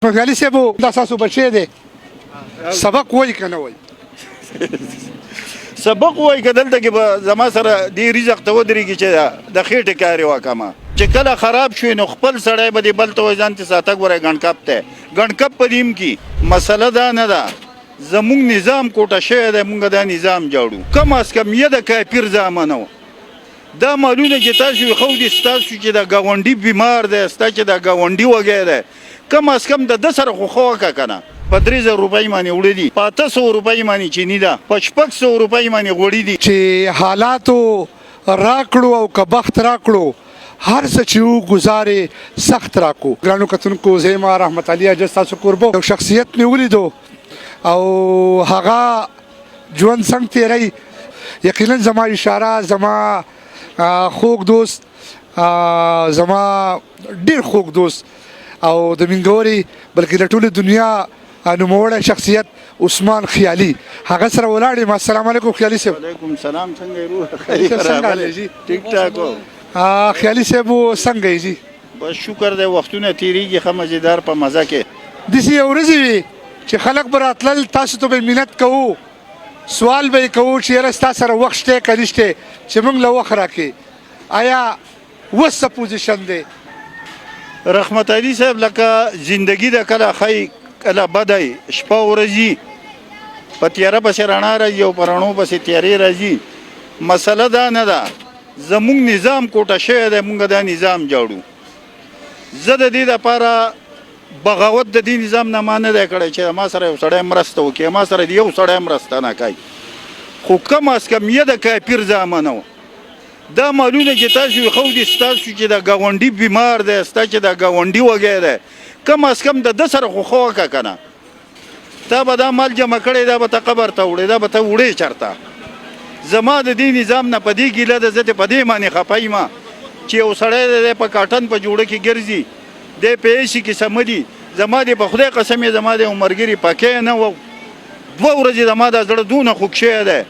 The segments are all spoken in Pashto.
مګالي صاحب دا تاسو بچی دی سبق وای کنه وای سبق وای کدل ته کې زما سره دی رزق ته ودرېږي چې د خېټې کاري وکما چې کله خراب شوی نو خپل سړی به دی بل ته ځان ته ساته ګورې ګڼکپ ته ګڼکپ په دیم کې مسله دا نه ده زموږ نظام کوټه شوی دی موږ دا نظام جوړو کم از کم یې د کافر زامنه دا معلومه چې تاسو خو دې ستاسو چې د گاونډي بیمار دی ستا چې د گاونډي وګی دی کم از کم د سره خو خوکه کنه په 3000 روپۍ باندې وړي دي په 800 روپۍ باندې چینی ده په 600 روپۍ باندې غوړي دي چې حالاتو راکړو او کبخت راکړو هر څه چې گزارې سخت راکو ګرانو کتونکو زما رحمت علي اجازه تاسو قربو یو شخصیت مې ولیدو او هغه ژوند څنګه تیری یقینا زما اشاره زما خوږ دوست زما ډیر خوږ دوست او د منګوري بلکې د ټوله دنیا نوموړی شخصیت عثمان خیالي هغه سره ولاړ یم. السلام علیکم خیالي صاحب. وعلیکم سلام. څنګه یې ټیک ټاک خیالي صاحب څنګه یې جی بس شکر دی وختونه تیریږي ښه مزیدار په مزه کې داسې یو ورځې وي چې خلک به راتلل تاسو ته به منت کوو سوال به یې کوو چې یاره ستا سره وخت شته که نشته چې موږ له وخت راکړې آیا اوس څه پوزیشن دی رحمت علي صاحب لکه زندگی د کله خی کله بدی شپه ورځي په تیاره پسې رڼا راځي او په رڼو پسې تیارې راځي مسله دا نه ده زموږ نظام کوټه شوی دی موږ دا نظام جوړو زه د دې دپاره بغاوت د دې نظام نه ما نه دی کړی چې ما سره یو سړی مرسته وکړي ما سره د یو سړی مرسته نه کوي خو کم از کم یې د کافر زامنه و دا معلومه چې تاسو خو دې ستاسو چې د گاونډي بیمار دی ستا چې د گاونډي وګی دی کم از کم د سره خو خوکه کنه تا به دا مال جمع کړی دا به ته قبر ته وړې دا به ته وړې چرته زما د دې نظام نه په دې ګیله ده زه دې په دې باندې خفه یم چې یو سړی دی په کاټن په جوړه کې ګرځي دی په ایسي کې سمدي زما دې په خدای قسم یې زما د عمرګري پکې نه و 2 ورځې زما د زړه دونه خوږ شوی دی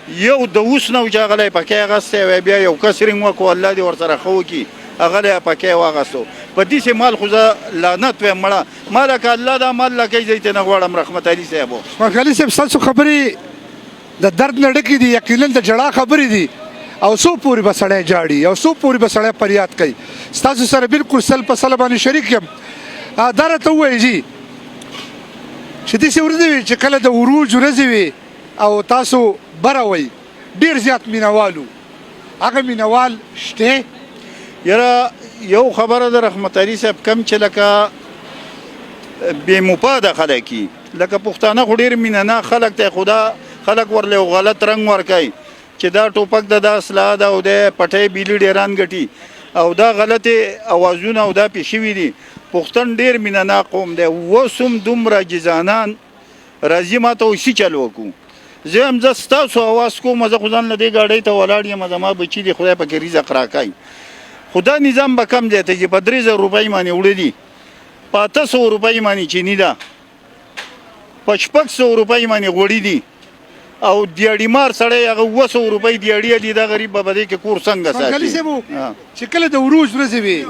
یو د اوس نه و چې هغه لی پکې اغستی وی بیا یو کس رینګ وکړو الله دې ورسره ښه وکړي هغه لی پکې واغستو په داسې مال خو زه لعنت ویم مړه ما لکه الله دا مال لکۍ زه یې ترې نه غواړم رحمت علي صاحب خیالي صاحب ستاسو خبرې د درد نه ډکې دي یقینا د ژړا خبرې دي او څو پورې به سړی جاړي او څو پورې به سړی فریاد کوي ستاسو سره بالکل سل په سل باندې شریک یم دا راته ووایي جي چې داسې ورځې وي چې کله د عروج ورځې وي او تاسو بره وئ ډېر زیات مینوالو هغه مینوال شته یاره یو خبره ده رحمت علي صاحب کم چې لکه بې مفاده خلک وي لکه پښتانه خو ډېر مینه نه خلک ته خدا خلک ورله یو غلط رنګ ورکوي چې دا ټوپک ده دا اسلحه ده او د پټۍ بیلي ډېران ګټي او دا غلطې اوازونه او دا پې شوي دي پښتون ډېر مینه نه قوم دی اوس هم دومره جزانان راځي ما ته وایي چل وکړو زه هم زه ستاسو اواز کوم زه خو ځان له دې ګاډۍ ته ولاړ یم زما بچي دي خدای پکې رزق راکوي خو دا نظام به کم دی ته چې په 3000 روپۍ باندې وړي دي په 800 روپۍ باندې چینی ده په 600 روپۍ باندې غوړي دي او دیاړي مار سړی هغه 200 روپۍ دیاړي دي دا غریب به دې کې کور څنګه ساتي چې کله د عروج ورځې وي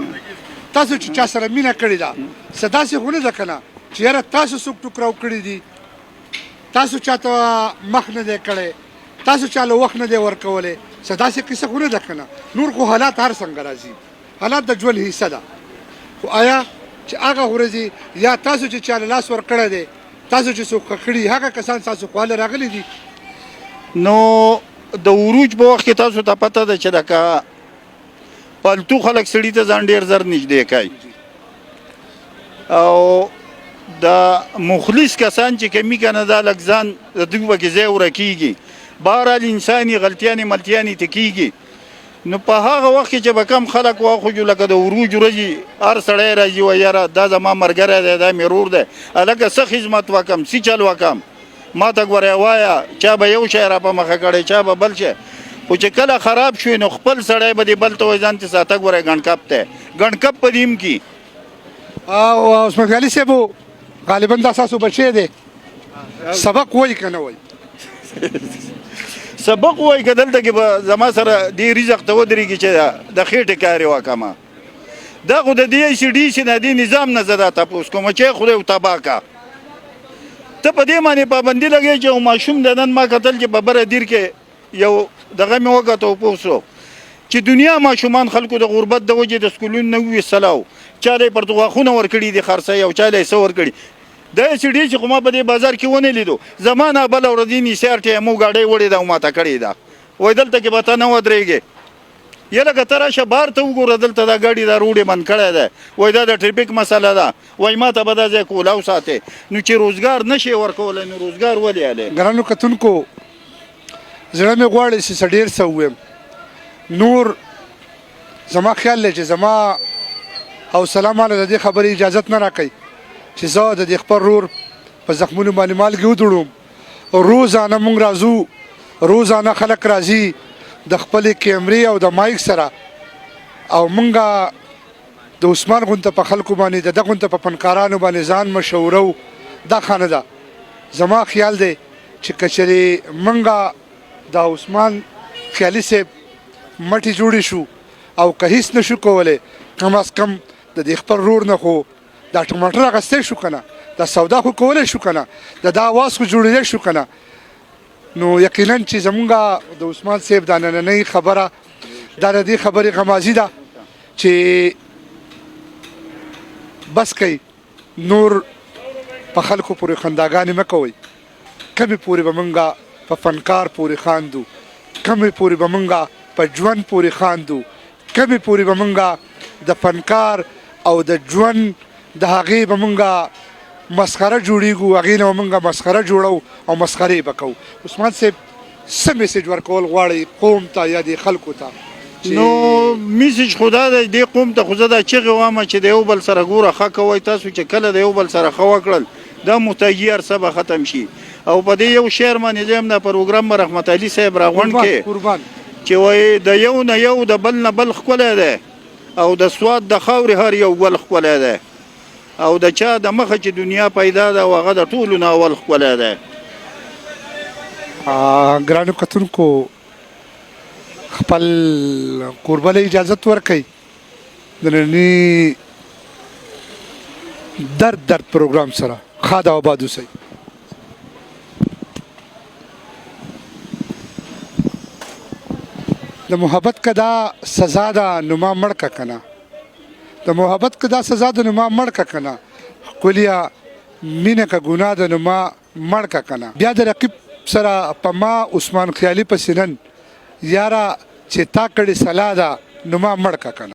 تاسو چې چا سره مینه کړې ده څه داسې خو نه ده که نه چې یاره تاسو څوک ټوکراو کړي دي تاسو چاته مخ نه دی کړی تاسو چاله وخت نه دی ورکولی څه داسې قصه خو نه ده که نه نور خو حالات هر څنګه راځي حالات د ژوند حصه ده خو آیا چې هغه ورځې یا تاسو چې چاله لاس ورکړی دی تاسو چې څوک ښه کړي هغه کسان ستاسو خواله راغلي دي نو د عروج په وخت کې تاسو ته پته ده چې لکه پالتو خلک سړي ته ځان ډېر زر نږدې کوي او د مخلص کسان چې کمی کنه دا لږ ځان د دوی پکې ځای ورکېږي بهرحال انساني غلطیانې ملتیانې ته کېږي نو په هغه وخت کې چې به کم خلک واخوجو لکه د عروج ورځي هر سړی راځي وایي یاره دا زما ملګری دی دا مې ورور دی هلکه څه خدمت وکړم څه چل وکړم ما ته ګورې وایه چا به یو شی را په مخه کړی چا به بل شی خو چې کله خراب شوی نو خپل سړی به دې بل ته وایي ځان ته ساته ګورې ګڼکپ دی ګڼکپ په دې کې او عثمان خیالي صاحب غالبا دا ستاسو بچی دی سبق وایي که نه وایي سبق وای که دلته کې به زما سره دې رزق ته ودرېږي چې د خېټې کاري وکړم دا خو د دې سی ډي سي نه دې نظام نه زه دا تپوس کوم چې خدای او تباه کا ته په دې باندې پابندي لګې چې یو ماشوم د نن ما کتل چې په بره دیر کې یو دغه مې وکتو پوسو چې دنیا ماشومان خلکو د غربت د وجې د سکولونو نه وویستلاو چاله یې پرته غاښونه ورکړي دي خرڅوي او چاله یې څه ورکړي دا سی ډي چې خو ما په دې بازار کې ونه لیدو زما نه بله ورځ یې نیسار ټیمو ګاډۍ وړې ده او ماته کړې ده وایي دلته کې به ته نه ودرېږې یا لکه ته راشه بار ته وګوره دلته دا ګاډي دا روډې بند کړی دی وایي دا د ټریفیک مسله ده وایي ما ته به دا ځای کولاو ساتې نو چې روزګار نه شي ورکولی نو روزګار ولې هلی ګرانو کتونکو زړه مې غواړي چې څه ډېر څه ووایم نور زما خیال دی چې زما حوصله ماله د دې خبرې اجازت نه راکوي چې زه د دې خپل رور په زخمونو باندې مالګې ودړم روزانه موږ راځو روزانه خلک راځي د خپلې کیمرې او د مایک سره او مونږه د عثمان غونته په خلکو باندې د دغه غونته په فنکارانو باندې ځان مشورو دا خانه ده زما خیال دی چې کچرې مونږه د عثمان خیالي صاحب مټې جوړې شو او که هیڅ نشو کولی کم از کم د دې خپل رور نه خو دا ټماټر اخیستی شو که نه دا سودا خو کولی شو که نه د دا اواز خو جوړېدی شو که نه نو یقینا چې زمونږ د عثمان صاحب دا نننۍ خبره دا د دې خبرې غمازي ده چې بس کوي نور په خلکو پورې خنداګانې مه کوئ کمې پورې به مونږ په فنکار پورې خاندو کمې پورې به مونږ په ژوند پورې خاندو کمې پورې به مونږ د فنکار او د ژوند د هغې به مونږ مسخره جوړیږو هغې نه به مونږ مسخره جوړو او مسخرې به کوو عثمان صاحب څه میسیج ورکول غواړئ قوم ته یا دې خلکو ته نو میسیج خو دا دی دې قوم ته خو زه دا چغې وایم چې د یو بل سره ګوره ښه کوئ تاسو چې کله د یو بل سره ښه وکړل دا محتاجي هر څه به ختم شي او په دې یو شعر باندې زه هم دا پروګرام به رحمت علي صاحب راغونډ کې چې وایي د یو نه یو د بل نه بل ښکلی دی او د سواد د خاورې هر یو ګل ښکلی دی او د چا د مخه چې دنیا پیدا ده او هغه د ټولو نه اول ښکلی دی ګرانو کتونکو خپل کوربه له اجازت ورکوئ د ننني درد پروګرام سره ښاد او آباد اوسئ د محبت که دا سزا ده نو ما مړ که که نه د محبت که دا سزا ده نو ما مړ که که نه ښکليه مینه که ګناه ده نو ما مړ که که نه بیا د رقیب سره په ما عثمان خیالي پسې نن یاره چې تا کړې صلاح ده نو ما مړ که که نه